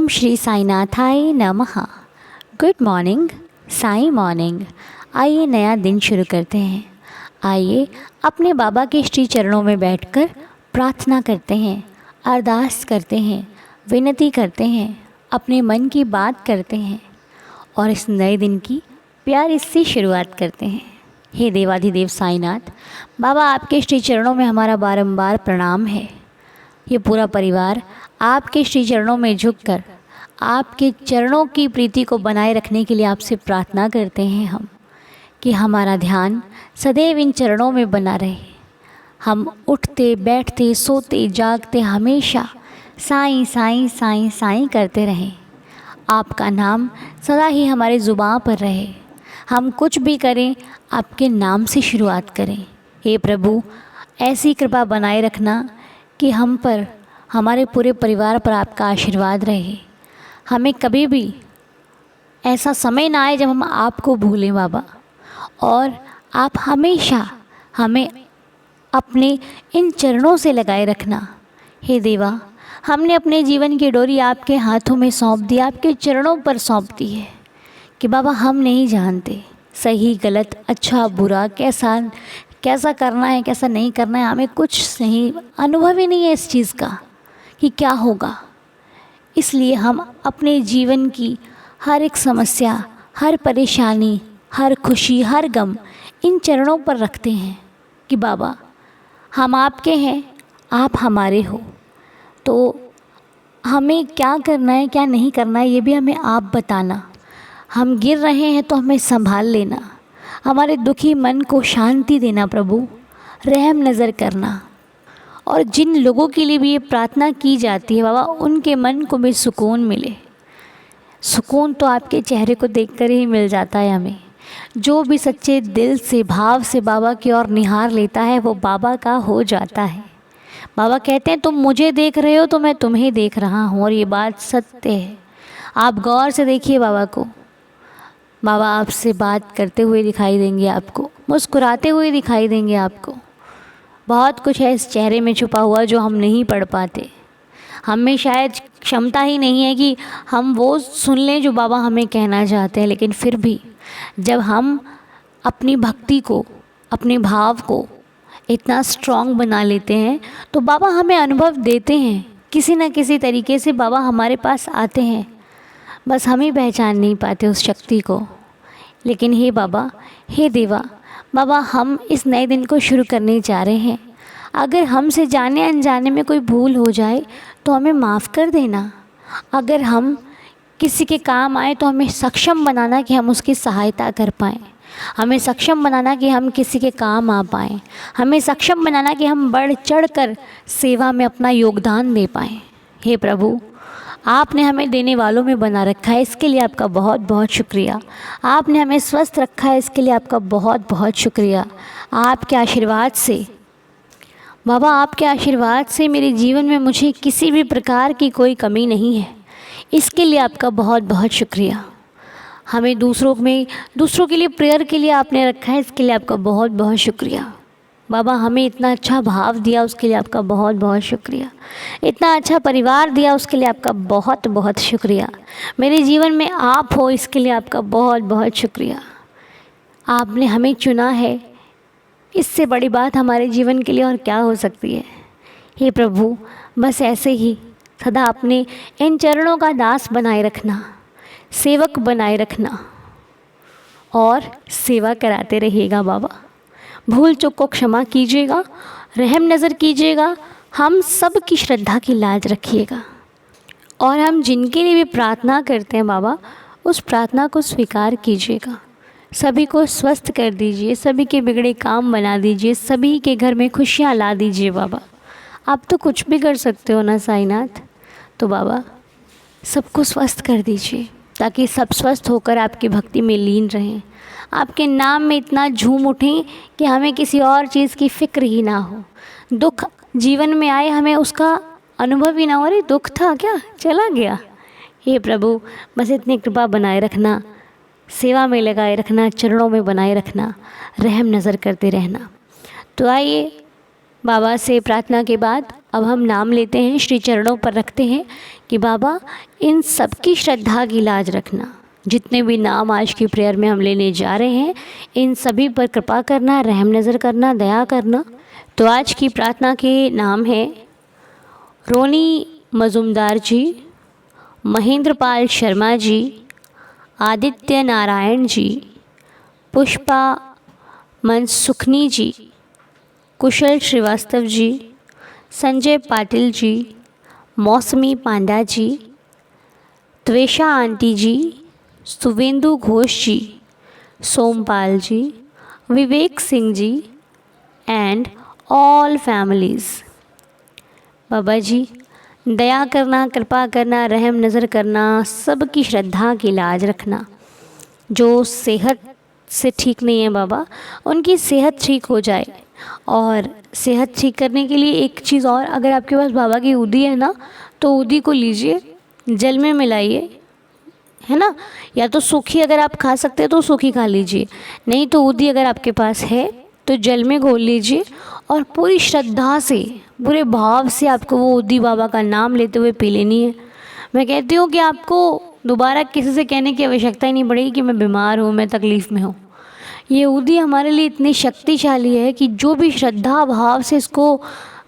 ओम श्री साईनाथाय नमः। Good morning, Sai morning. आइए नया दिन शुरू करते हैं। आइए अपने बाबा के श्री चरणों में बैठकर प्रार्थना करते हैं, अरदास करते हैं, विनती करते हैं, अपने मन की बात करते हैं और इस नए दिन की प्यारी सी शुरुआत करते हैं। हे देवाधिदेव साईनाथ, बाबा आपके श्री चरणों में हमारा बारंबार प्रणाम है। ये पूरा परिवार आपके श्री चरणों में झुककर आपके चरणों की प्रीति को बनाए रखने के लिए आपसे प्रार्थना करते हैं हम कि हमारा ध्यान सदैव इन चरणों में बना रहे। हम उठते बैठते सोते जागते हमेशा साईं साईं साईं साईं करते रहें। आपका नाम सदा ही हमारे ज़ुबान पर रहे। हम कुछ भी करें आपके नाम से शुरुआत करें। हे प्रभु, ऐसी कृपा बनाए रखना कि हम पर, हमारे पूरे परिवार पर आपका आशीर्वाद रहे। हमें कभी भी ऐसा समय ना आए जब हम आपको भूलें बाबा, और आप हमेशा हमें अपने इन चरणों से लगाए रखना। हे देवा, हमने अपने जीवन की डोरी आपके हाथों में सौंप दी, आपके चरणों पर सौंप दी है कि बाबा हम नहीं जानते सही गलत, अच्छा बुरा, कैसा करना है कैसा नहीं करना है। हमें कुछ सही अनुभव ही नहीं है इस चीज़ का कि क्या होगा। इसलिए हम अपने जीवन की हर एक समस्या, हर परेशानी, हर खुशी, हर गम इन चरणों पर रखते हैं कि बाबा हम आपके हैं, आप हमारे हो। तो हमें क्या करना है क्या नहीं करना है ये भी हमें आप बताना। हम गिर रहे हैं तो हमें संभाल लेना, हमारे दुखी मन को शांति देना प्रभु, रहम नज़र करना। और जिन लोगों के लिए भी ये प्रार्थना की जाती है बाबा, उनके मन को भी सुकून मिले। सुकून तो आपके चेहरे को देखकर ही मिल जाता है हमें। जो भी सच्चे दिल से भाव से बाबा की ओर निहार लेता है वो बाबा का हो जाता है। बाबा कहते हैं तुम मुझे देख रहे हो तो मैं तुम्हें देख रहा हूँ, और ये बात सत्य है। आप गौर से देखिए बाबा को। बाबा आपसे बात करते हुए दिखाई देंगे आपको, मुस्कुराते हुए दिखाई देंगे आपको। बहुत कुछ है इस चेहरे में छुपा हुआ जो हम नहीं पढ़ पाते। हमें शायद क्षमता ही नहीं है कि हम वो सुन लें जो बाबा हमें कहना चाहते हैं, लेकिन फिर भी जब हम अपनी भक्ति को, अपने भाव को इतना स्ट्रॉन्ग बना लेते हैं तो बाबा हमें अनुभव देते हैं। किसी न किसी तरीके से बाबा हमारे पास आते हैं, बस हम ही पहचान नहीं पाते उस शक्ति को। लेकिन हे बाबा, हे देवा, बाबा हम इस नए दिन को शुरू करने जा रहे हैं। अगर हमसे जाने अनजाने में कोई भूल हो जाए तो हमें माफ़ कर देना। अगर हम किसी के काम आए तो हमें सक्षम बनाना कि हम उसकी सहायता कर पाएँ। हमें सक्षम बनाना कि हम किसी के काम आ पाएँ। हमें सक्षम बनाना कि हम बढ़ चढ़ कर सेवा में अपना योगदान दे पाएँ। हे प्रभु, आपने हमें देने वालों में बना रखा है, इसके लिए आपका बहुत बहुत शुक्रिया। आपने हमें स्वस्थ रखा है, इसके लिए आपका बहुत बहुत शुक्रिया। आपके आशीर्वाद से बाबा, आपके आशीर्वाद से मेरे जीवन में मुझे किसी भी प्रकार की कोई कमी नहीं है, इसके लिए आपका बहुत बहुत शुक्रिया। हमें दूसरों के लिए प्रेयर के लिए आपने रखा है, इसके लिए आपका बहुत बहुत शुक्रिया। बाबा हमें इतना अच्छा भाव दिया उसके लिए आपका बहुत बहुत शुक्रिया। इतना अच्छा परिवार दिया उसके लिए आपका बहुत बहुत शुक्रिया। मेरे जीवन में आप हो, इसके लिए आपका बहुत बहुत शुक्रिया। आपने हमें चुना है, इससे बड़ी बात हमारे जीवन के लिए और क्या हो सकती है। हे प्रभु, बस ऐसे ही सदा अपने इन चरणों का दास बनाए रखना, सेवक बनाए रखना और सेवा कराते रहिएगा बाबा। भूल चूक को क्षमा कीजिएगा, रहम नज़र कीजिएगा, हम सब की श्रद्धा की लाज रखिएगा। और हम जिनके लिए भी प्रार्थना करते हैं बाबा, उस प्रार्थना को स्वीकार कीजिएगा। सभी को स्वस्थ कर दीजिए, सभी के बिगड़े काम बना दीजिए, सभी के घर में खुशियाँ ला दीजिए बाबा। आप तो कुछ भी कर सकते हो ना साईनाथ। तो बाबा सबको स्वस्थ कर दीजिए ताकि सब स्वस्थ होकर आपकी भक्ति में लीन रहें, आपके नाम में इतना झूम उठें कि हमें किसी और चीज़ की फ़िक्र ही ना हो। दुख जीवन में आए हमें उसका अनुभव ही ना हो, अरे दुख था क्या, चला गया। हे प्रभु, बस इतनी कृपा बनाए रखना, सेवा में लगाए रखना, चरणों में बनाए रखना, रहम नज़र करते रहना। तो आइए बाबा से प्रार्थना के बाद अब हम नाम लेते हैं, श्री चरणों पर रखते हैं कि बाबा इन सबकी श्रद्धा की लाज रखना। जितने भी नाम आज की प्रेयर में हम लेने जा रहे हैं, इन सभी पर कृपा करना, रहम नज़र करना, दया करना। तो आज की प्रार्थना के नाम है रोनी मजुमदार जी, महेंद्रपाल शर्मा जी, आदित्य नारायण जी, पुष्पा मनसुखनी जी, कुशल Srivastava ji, Sanjay Patil ji, Mousami Panda ji, Tvesha aunty ji, Suvendu Ghosh ji, Sompal ji, Vivek Singh ji and all families. Baba ji दया करना, कृपा करना, रहम नज़र करना, सबकी श्रद्धा की लाज रखना। जो सेहत से ठीक नहीं है बाबा, उनकी सेहत ठीक हो जाए। और सेहत ठीक करने के लिए एक चीज़ और, अगर आपके पास बाबा की उदी है ना, तो उदी को लीजिए, जल में मिलाइए, है ना, या तो सूखी अगर आप खा सकते हैं तो सूखी खा लीजिए, नहीं तो उदी अगर आपके पास है तो जल में घोल लीजिए और पूरी श्रद्धा से, पूरे भाव से आपको वो उदी बाबा का नाम लेते हुए पी लेनी है। मैं कहती हूँ कि आपको दोबारा किसी से कहने की आवश्यकता ही नहीं पड़ेगी कि मैं बीमार हूँ, मैं तकलीफ़ में हूँ। ये उदी हमारे लिए इतनी शक्तिशाली है कि जो भी श्रद्धा भाव से इसको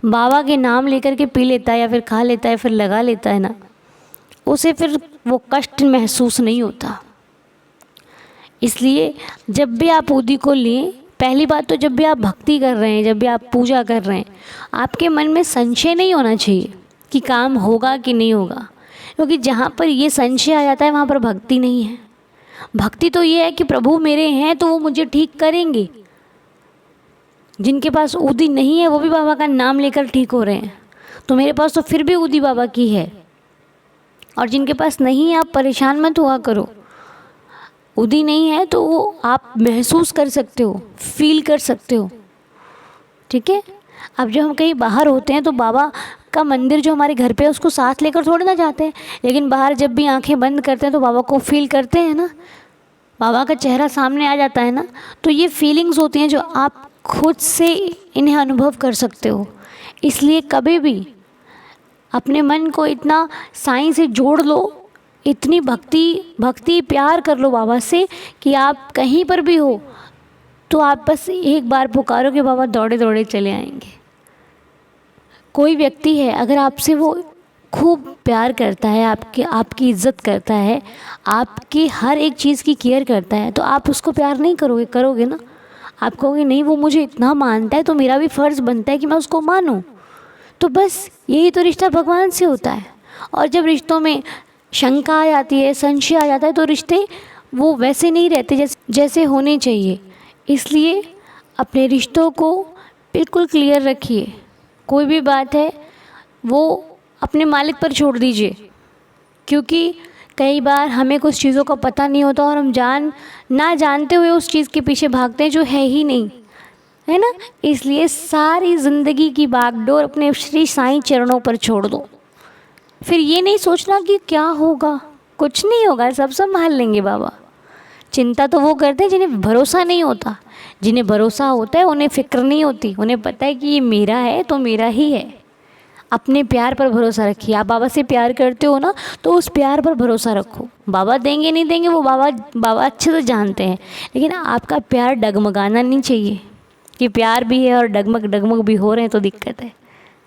बाबा के नाम लेकर के पी लेता है या फिर खा लेता है, फिर लगा लेता है ना, उसे फिर वो कष्ट महसूस नहीं होता। इसलिए जब भी आप उदी को लें, पहली बात तो जब भी आप भक्ति कर रहे हैं, जब भी आप पूजा कर रहे हैं, आपके मन में संशय नहीं होना चाहिए कि काम होगा कि नहीं होगा, क्योंकि जहाँ पर ये संशय आ जाता है वहाँ पर भक्ति नहीं है। भक्ति तो ये है कि प्रभु मेरे हैं तो वो मुझे ठीक करेंगे। जिनके पास उदी नहीं है वो भी बाबा का नाम लेकर ठीक हो रहे हैं, तो मेरे पास तो फिर भी उदी बाबा की है। और जिनके पास नहीं है, आप परेशान मत हुआ करो। उदी नहीं है तो वो आप महसूस कर सकते हो, फील कर सकते हो, ठीक है। अब जब हम कहीं बाहर होते हैं तो बाबा का मंदिर जो हमारे घर पे है उसको साथ लेकर थोड़ी ना जाते हैं, लेकिन बाहर जब भी आंखें बंद करते हैं तो बाबा को फील करते हैं ना, बाबा का चेहरा सामने आ जाता है ना, तो ये फीलिंग्स होती हैं जो आप खुद से इन्हें अनुभव कर सकते हो। इसलिए कभी भी अपने मन को इतना साईं से जोड़ लो, इतनी भक्ति प्यार कर लो बाबा से कि आप कहीं पर भी हो तो आप बस एक बार पुकारो कि बाबा दौड़े दौड़े चले आएंगे। कोई व्यक्ति है अगर आपसे वो खूब प्यार करता है, आपकी इज़्ज़त करता है, आपकी हर एक चीज़ की केयर करता है, तो आप उसको प्यार नहीं करोगे ना। आप कहोगे नहीं वो मुझे इतना मानता है तो मेरा भी फ़र्ज़ बनता है कि मैं उसको मानूं। तो बस यही तो रिश्ता भगवान से होता है। और जब रिश्तों में शंका आ जाती है, संशय आ जाता है, तो रिश्ते वो वैसे नहीं रहते जैसे होने चाहिए। इसलिए अपने रिश्तों को बिल्कुल क्लियर रखिए। कोई भी बात है वो अपने मालिक पर छोड़ दीजिए, क्योंकि कई बार हमें कुछ चीज़ों का पता नहीं होता और हम ना जानते हुए उस चीज़ के पीछे भागते हैं जो है ही नहीं, है ना। इसलिए सारी ज़िंदगी की बागडोर अपने श्री साईं चरणों पर छोड़ दो। फिर ये नहीं सोचना कि क्या होगा, कुछ नहीं होगा, सब संभाल लेंगे बाबा। चिंता तो वो करते हैं जिन्हें भरोसा नहीं होता। जिन्हें भरोसा होता है उन्हें फ़िक्र नहीं होती, उन्हें पता है कि ये मेरा है तो मेरा ही है। अपने प्यार पर भरोसा रखिए। आप बाबा से प्यार करते हो ना, तो उस प्यार पर भरोसा रखो। बाबा देंगे नहीं देंगे वो बाबा अच्छे से जानते हैं, लेकिन आपका प्यार डगमगाना नहीं चाहिए कि प्यार भी है और डगमग भी हो रहे हैं तो दिक्कत है,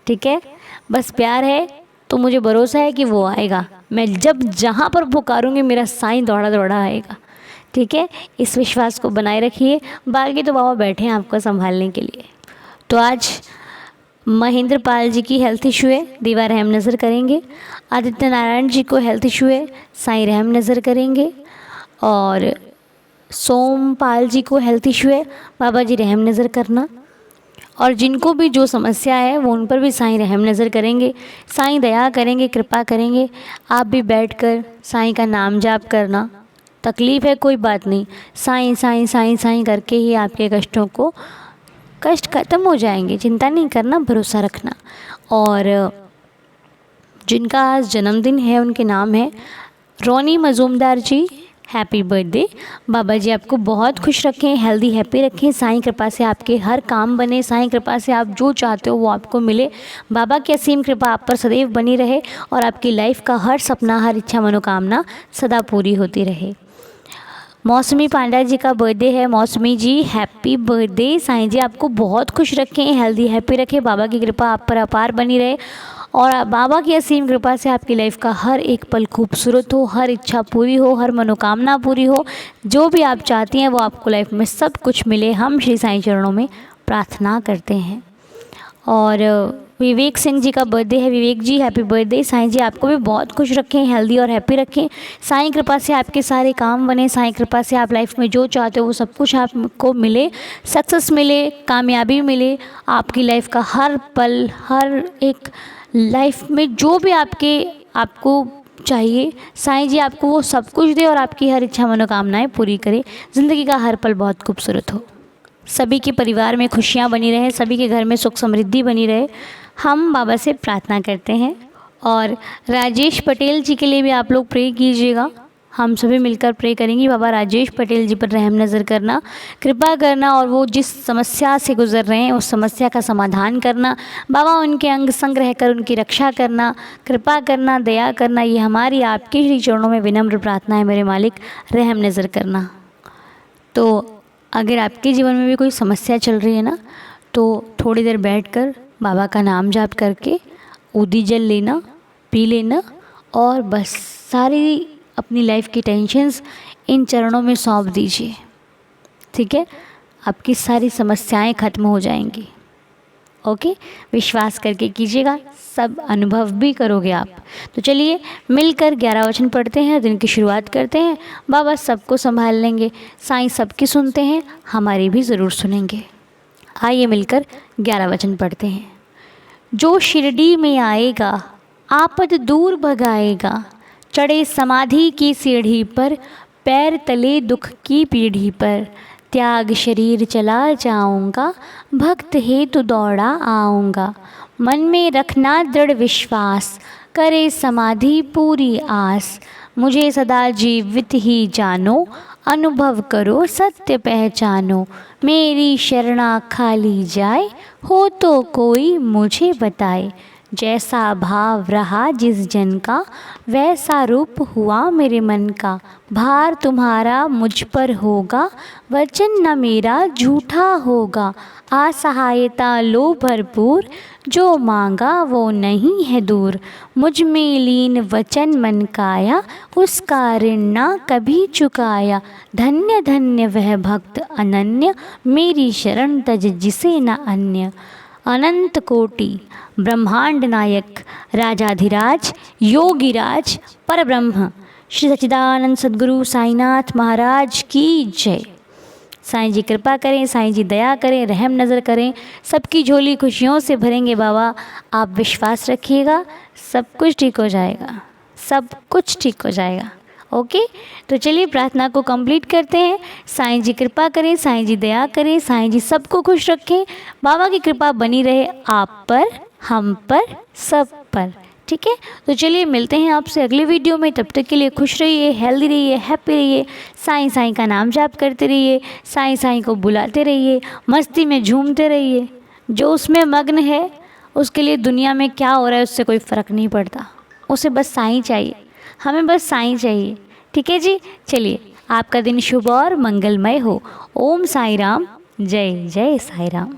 ठीक है। बस प्यार है तो मुझे भरोसा है कि वो आएगा। मैं जब जहाँ पर पुकारूंगी मेरा साईं दौड़ा दौड़ा आएगा, ठीक है। इस विश्वास को बनाए रखिए। बाकी तो बाबा बैठे हैं आपको संभालने के लिए। तो आज महेंद्र पाल जी की हेल्थ इशू है, दीवा रहम नज़र करेंगे। आदित्य नारायण जी को हेल्थ इशू है, साईं रहम नज़र करेंगे। और सोमपाल जी को हेल्थ इशू है, बाबा जी रहम नज़र करना। और जिनको भी जो समस्या है वो उन पर भी साईं रहम नज़र करेंगे, साईं दया करेंगे, कृपा करेंगे। आप भी बैठकर साईं का नाम जाप करना। तकलीफ़ है कोई बात नहीं, साईं साईं साईं साईं करके ही आपके कष्ट ख़त्म हो जाएंगे। चिंता नहीं करना, भरोसा रखना। और जिनका आज जन्मदिन है उनके नाम है रोनी मजूमदार जी, हैप्पी बर्थडे। बाबा जी आपको बहुत खुश रखें, हेल्दी हैप्पी रखें। साईं कृपा से आपके हर काम बने, साईं कृपा से आप जो चाहते हो वो आपको मिले। बाबा की असीम कृपा आप पर सदैव बनी रहे और आपकी लाइफ का हर सपना, हर इच्छा, मनोकामना सदा पूरी होती रहे। मौसमी पांडा जी का बर्थडे है। मौसमी जी हैप्पी बर्थडे। साईं जी आपको बहुत खुश रखें, हेल्दी हैप्पी रखें। बाबा की कृपा आप पर अपार बनी रहे और बाबा की असीम कृपा से आपकी लाइफ का हर एक पल खूबसूरत हो, हर इच्छा पूरी हो, हर मनोकामना पूरी हो। जो भी आप चाहती हैं वो आपको लाइफ में सब कुछ मिले, हम श्री साईं चरणों में प्रार्थना करते हैं। और विवेक सिंह जी का बर्थडे है। विवेक जी हैप्पी बर्थडे। साईं जी आपको भी बहुत खुश रखें, हेल्दी और हैप्पी रखें। साईं कृपा से आपके सारे काम बने, साईं कृपा से आप लाइफ में जो चाहते हो वो सब कुछ आपको मिले, सक्सेस मिले, कामयाबी मिले। आपकी लाइफ का हर पल, हर एक लाइफ में जो भी आपको चाहिए, साईं जी आपको वो सब कुछ दे और आपकी हर इच्छा मनोकामनाएं पूरी करे। ज़िंदगी का हर पल बहुत खूबसूरत हो। सभी के परिवार में खुशियाँ बनी रहे, सभी के घर में सुख समृद्धि बनी रहे, हम बाबा से प्रार्थना करते हैं। और राजेश पटेल जी के लिए भी आप लोग प्रे कीजिएगा। हम सभी मिलकर प्रे करेंगे, बाबा राजेश पटेल जी पर रहम नज़र करना, कृपा करना और वो जिस समस्या से गुजर रहे हैं उस समस्या का समाधान करना। बाबा उनके अंग संग रहकर उनकी रक्षा करना, कृपा करना, दया करना, ये हमारी आपके श्री चरणों में विनम्र प्रार्थना है मेरे मालिक, रहम नज़र करना। तो अगर आपके जीवन में भी कोई समस्या चल रही है ना, तो थोड़ी देर बैठकर बाबा का नाम जाप करके उदी जल लेना, पी लेना और बस सारी अपनी लाइफ की टेंशन्स इन चरणों में सौंप दीजिए। ठीक है, आपकी सारी समस्याएं खत्म हो जाएंगी। ओके, विश्वास करके कीजिएगा, सब अनुभव भी करोगे आप। तो चलिए मिलकर 11 वचन पढ़ते हैं, दिन की शुरुआत करते हैं। बाबा सबको संभाल लेंगे, साईं सबकी सुनते हैं, हमारी भी ज़रूर सुनेंगे। आइए मिलकर 11 वचन पढ़ते हैं। जो शिरडी में आएगा आपद दूर भगाएगा, चढ़े समाधि की सीढ़ी पर, पैर तले दुख की पीढ़ी पर, त्याग शरीर चला जाऊंगा, भक्त हेतु दौड़ा आऊँगा, मन में रखना दृढ़ विश्वास, करे समाधि पूरी आस, मुझे सदा जीवित ही जानो, अनुभव करो सत्य पहचानो, मेरी शरणा खाली जाए, हो तो कोई मुझे बताए, जैसा भाव रहा जिस जन का, वैसा रूप हुआ मेरे मन का, भार तुम्हारा मुझ पर होगा, वचन न मेरा झूठा होगा, असहायता लो भरपूर, जो मांगा वो नहीं है दूर, मुझ में लीन वचन मन काया, उसका ऋण ना कभी चुकाया, धन्य धन्य वह भक्त अनन्य, मेरी शरण तज जिसे न अन्य। अनंत कोटि ब्रह्मांड नायक राजाधिराज योगीराज परब्रह्म श्री सच्चिदानंद सद्गुरु साईनाथ महाराज की जय। साईं जी कृपा करें, साईं जी दया करें, रहम नज़र करें, सबकी झोली खुशियों से भरेंगे बाबा। आप विश्वास रखिएगा, सब कुछ ठीक हो जाएगा, सब कुछ ठीक हो जाएगा। ओके, तो चलिए प्रार्थना को कंप्लीट करते हैं। साईं जी कृपा करें, साईं जी दया करें, साईं जी सबको खुश रखें, बाबा की कृपा बनी रहे आप पर, हम पर, सब पर। ठीक है, तो चलिए मिलते हैं आपसे अगले वीडियो में। तब तक के लिए खुश रहिए, हेल्दी रहिए, हैप्पी रहिए, साईं साईं का नाम जाप करते रहिए, साईं साईं को बुलाते रहिए, मस्ती में झूमते रहिए। जो उसमें मग्न है उसके लिए दुनिया में क्या हो रहा है उससे कोई फ़र्क नहीं पड़ता, उसे बस साईं चाहिए, हमें बस साईं चाहिए। ठीक है जी, चलिए आपका दिन शुभ और मंगलमय हो। ओम साई राम, जय जय साई राम।